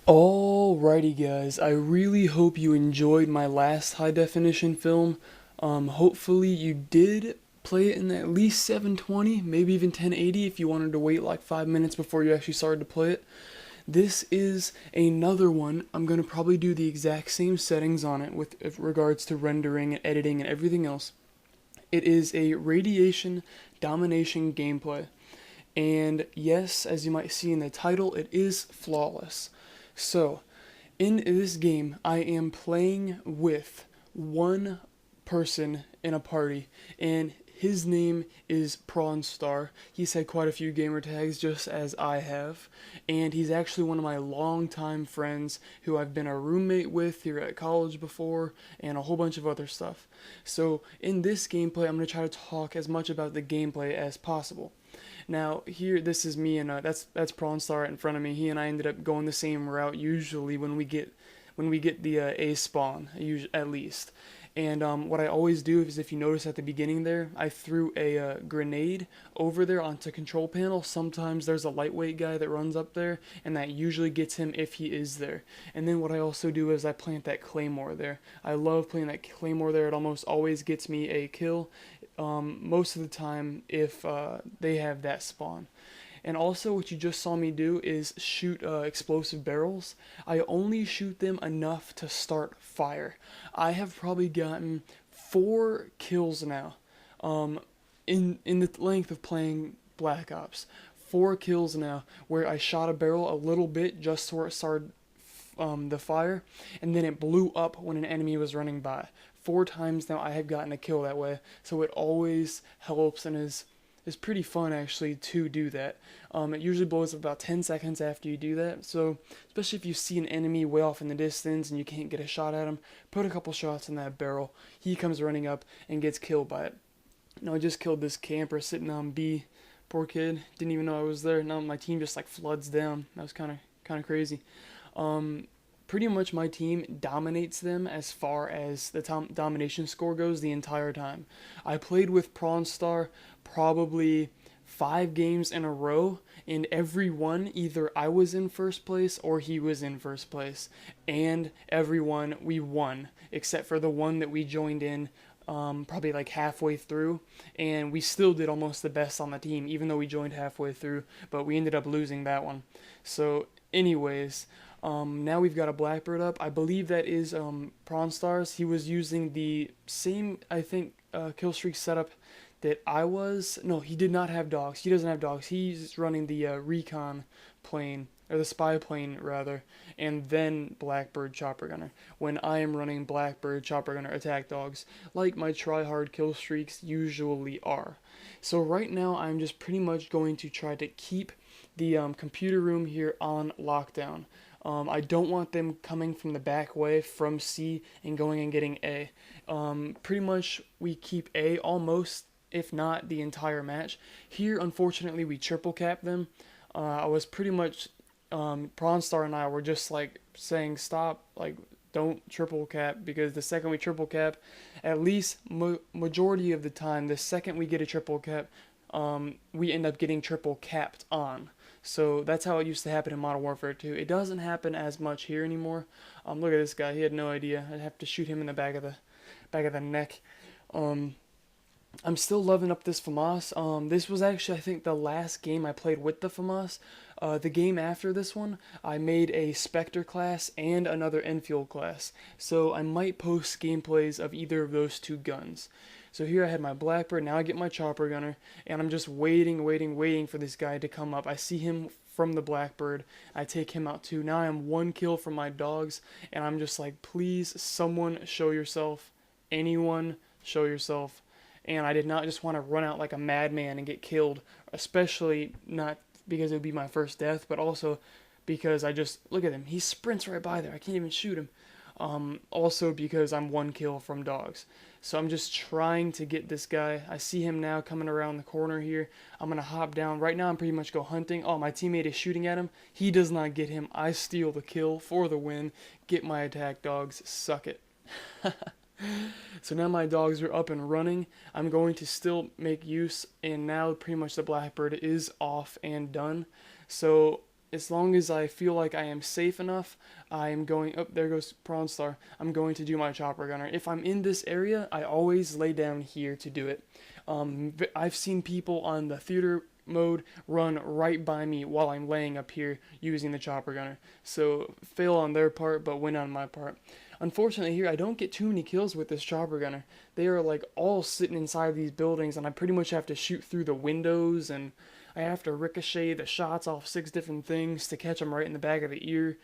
Alrighty guys, I really hope you enjoyed my last high definition film. Hopefully you did play it in at least 720, maybe even 1080 if you wanted to wait like 5 minutes before you actually started to play it. This is another one. I'm going to probably do the exact same settings on it with regards to rendering and editing and everything else. It is a radiation domination gameplay. And yes, as you might see in the title, it is flawless. So, in this game, I am playing with one person in a party, and his name is Prawnstar. He's had quite a few gamer tags, just as I have, and he's actually one of my longtime friends who I've been a roommate with here at college before, and a whole bunch of other stuff. So, in this gameplay, I'm going to try to talk as much about the gameplay as possible. Now here, this is me, and that's Prawnstar right in front of me. He and I ended up going the same route usually when we get the A spawn, at least. And what I always do is, if you notice at the beginning there, I threw a grenade over there onto control panel. Sometimes there's a lightweight guy that runs up there, and that usually gets him if he is there. And then what I also do is I plant that claymore there. I love playing that claymore there. It almost always gets me a kill, most of the time if they have that spawn. And also what you just saw me do is shoot explosive barrels. I only shoot them enough to start fire. I have probably gotten 4 kills now in the length of playing Black Ops. 4 kills now where I shot a barrel a little bit just where it started the fire, and then it blew up when an enemy was running by. 4 times now I have gotten a kill that way, so it always helps and is pretty fun actually to do that. It usually blows up about 10 seconds after you do that, so especially if you see an enemy way off in the distance and you can't get a shot at him, put a couple shots in that barrel. He comes running up and gets killed by it. Now I just killed this camper sitting on B. Poor kid, didn't even know I was there. Now my team just like floods down. That was kind of crazy. Pretty much my team dominates them as far as the domination score goes the entire time. I played with Prawnstar probably 5 games in a row, and every one either I was in first place or he was in first place, and every one we won except for the one that we joined in probably like halfway through, and we still did almost the best on the team even though we joined halfway through, but we ended up losing that one. So anyways, now we've got a Blackbird up. I believe that is Prawnstar's. He was using the same, I think, kill streak setup that I was. No, he did not have dogs. He doesn't have dogs. He's running the recon plane, or the spy plane rather, and then Blackbird Chopper Gunner. When I am running Blackbird Chopper Gunner attack dogs, like my try-hard kill streaks usually are. So right now I'm just pretty much going to try to keep the computer room here on lockdown. I don't want them coming from the back way from C and going and getting A. Pretty much we keep A almost, if not the entire match. Here, unfortunately, we triple cap them. I was pretty much, Prawnstar and I were just like saying stop, like don't triple cap, because the second we triple cap, at least majority of the time, the second we get a triple cap, we end up getting triple capped on. So that's how it used to happen in Modern Warfare 2. It doesn't happen as much here anymore. Look at this guy. He had no idea. I'd have to shoot him in the back of the neck. I'm still loving up this FAMAS. This was actually, I think, the last game I played with the FAMAS. The game after this one, I made a Spectre class and another Enfield class. So I might post gameplays of either of those 2 guns. So here I had my Blackbird, now I get my Chopper Gunner, and I'm just waiting for this guy to come up. I see him from the Blackbird, I take him out too. Now I am 1 kill from my dogs, and I'm just like, please, someone show yourself. Anyone, show yourself. And I did not just want to run out like a madman and get killed, especially not because it would be my first death, but also because I just, look at him, he sprints right by there, I can't even shoot him. Also because I'm 1 kill from dogs. So I'm just trying to get this guy. I see him now coming around the corner here. I'm going to hop down. Right now I'm pretty much go hunting. Oh, my teammate is shooting at him. He does not get him. I steal the kill for the win. Get my attack dogs. Suck it. So now my dogs are up and running. I'm going to still make use, and now pretty much the Blackbird is off and done. So as long as I feel like I am safe enough, I am going. Oh, there goes Prawn Star. I'm going to do my chopper gunner. If I'm in this area, I always lay down here to do it. I've seen people on the theater mode run right by me while I'm laying up here using the chopper gunner. So fail on their part, but win on my part. Unfortunately here I don't get too many kills with this chopper gunner. They are like all sitting inside these buildings and I pretty much have to shoot through the windows and I have to ricochet the shots off 6 different things to catch them right in the back of the ear.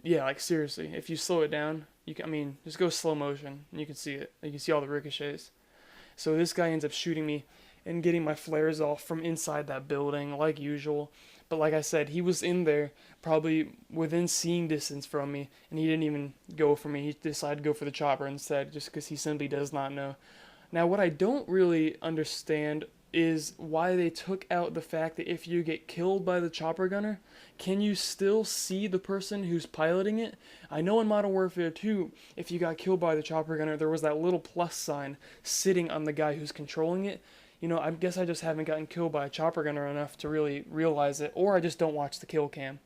Yeah, like seriously, if you slow it down, I mean, just go slow motion and you can see it. You can see all the ricochets. So this guy ends up shooting me and getting my flares off from inside that building like usual. But like I said, he was in there probably within seeing distance from me and he didn't even go for me. He decided to go for the chopper instead just because he simply does not know. Now what I don't really understand is why they took out the fact that if you get killed by the chopper gunner, can you still see the person who's piloting it? I know in Modern Warfare 2, if you got killed by the chopper gunner, there was that little plus sign sitting on the guy who's controlling it. You know, I guess I just haven't gotten killed by a chopper gunner enough to really realize it, or I just don't watch the kill cam.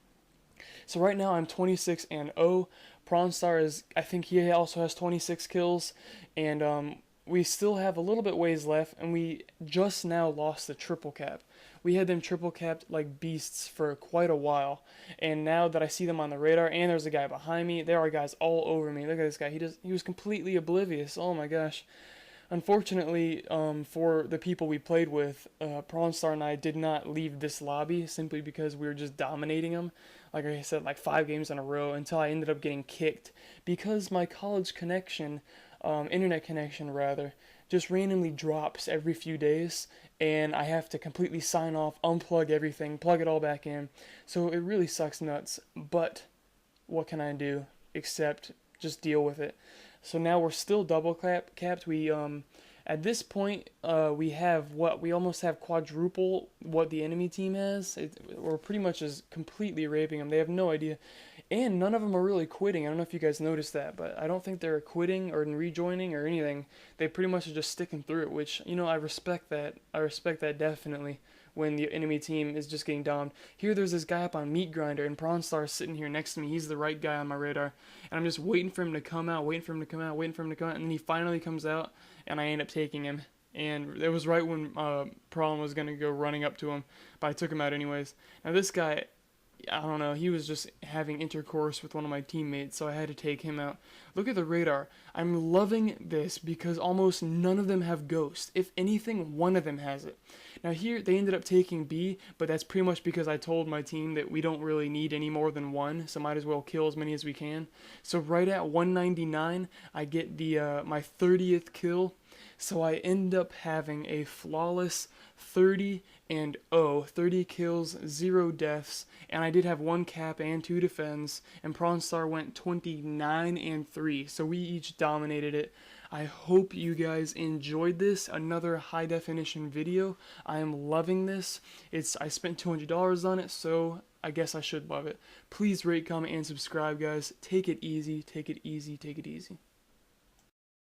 So right now I'm 26-0. Pronstar is, I think he also has 26 kills, and we still have a little bit ways left, and we just now lost the triple cap. We had them triple capped like beasts for quite a while, and now that I see them on the radar, and there's a guy behind me, there are guys all over me. Look at this guy. He was completely oblivious. Oh my gosh. Unfortunately, for the people we played with, Pronstar and I did not leave this lobby simply because we were just dominating them. Like I said, like 5 games in a row until I ended up getting kicked because my college connection, internet connection rather, just randomly drops every few days and I have to completely sign off, unplug everything, plug it all back in. So it really sucks nuts, but what can I do except just deal with it. So now we're still double capped. We at this point we have we almost have quadruple what the enemy team has. We're pretty much just completely raping them. They have no idea, and none of them are really quitting. I don't know if you guys noticed that, but I don't think they're quitting or rejoining or anything. They pretty much are just sticking through it, which, you know, I respect that. I respect that definitely. When the enemy team is just getting domed. Here there's this guy up on Meat Grinder, and Pronstar is sitting here next to me. He's the right guy on my radar. And I'm just waiting for him to come out, waiting for him to come out, waiting for him to come out, and then he finally comes out, and I end up taking him. And it was right when Prawn was going to go running up to him, but I took him out anyways. Now this guy, I don't know, he was just having intercourse with one of my teammates, so I had to take him out. Look at the radar. I'm loving this because almost none of them have Ghost. If anything, one of them has it. Now here, they ended up taking B, but that's pretty much because I told my team that we don't really need any more than 1, so might as well kill as many as we can. So right at 199, I get the my 30th kill. So I end up having a flawless 30-0, 30 kills, 0 deaths, and I did have 1 cap and 2 defends, and Pronstar went 29-3, so we each dominated it. I hope you guys enjoyed this, another high definition video. I am loving this. I spent $200 on it, so I guess I should love it. Please rate, comment, and subscribe, guys. Take it easy, take it easy, take it easy.